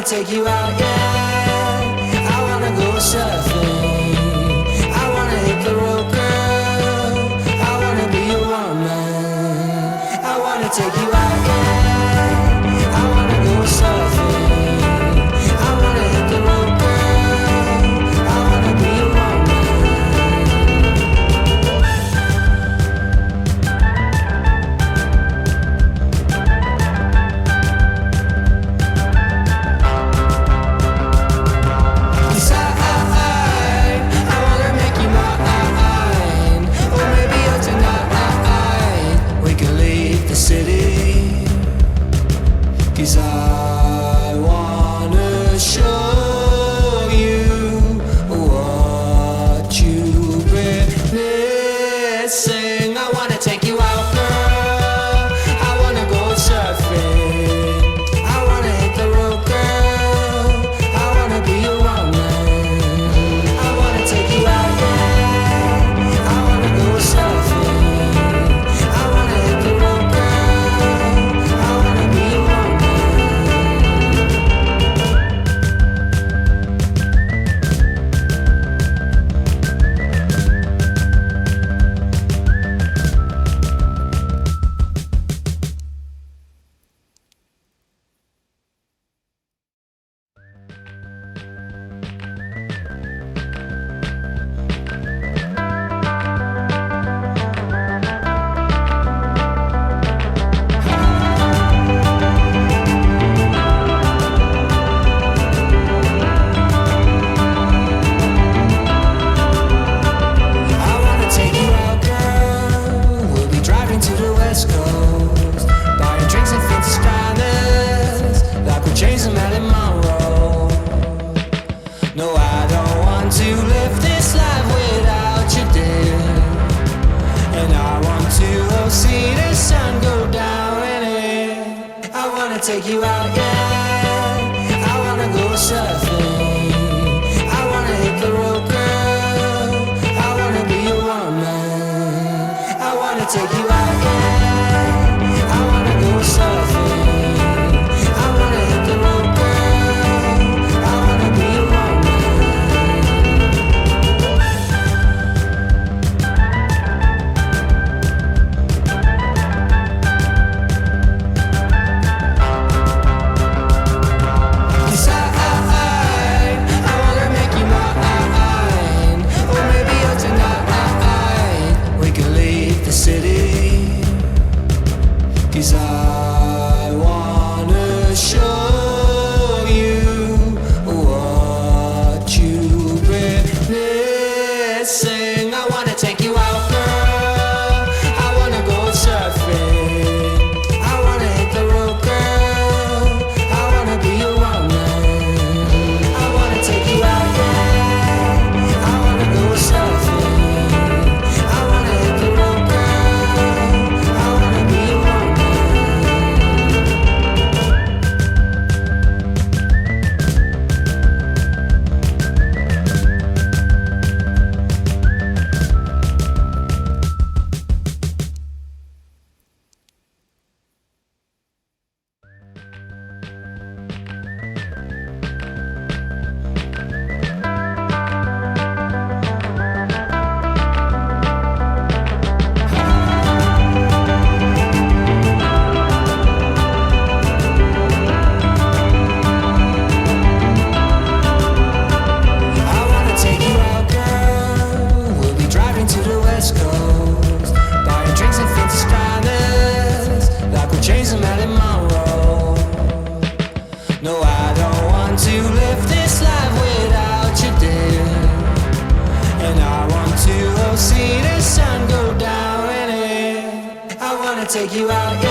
take you out, yeah. I wanna go surfing. I wanna hit the road, girl. I wanna be your woman. I wanna take you out, yeah. I wanna go surfing. I wanna hit the road, girl. I wanna be your woman. I wanna show you what you've been missing. I wanna take you out, girl. I wanna go surfing. I wanna hit the road, girl. I wanna be your woman. I wanna take you out, yeah. I wanna go surfing. I wanna hit the road, girl. I wanna be your woman. Take you out, yeah. I wanna go surfing. I wanna hit the road, girl. I wanna be your woman. I wanna take you out, yeah. I wanna go surfing. I wanna hit the road, girl. I wanna be your woman. Cause I wanna show you what you've been missing. I wanna take you out, girl. I wanna go surfing. I wanna hit the road, girl. I wanna be your woman. I wanna take you out, yeah. I wanna go surfing. I wanna hit the road, girl. I wanna be your woman. Take you out.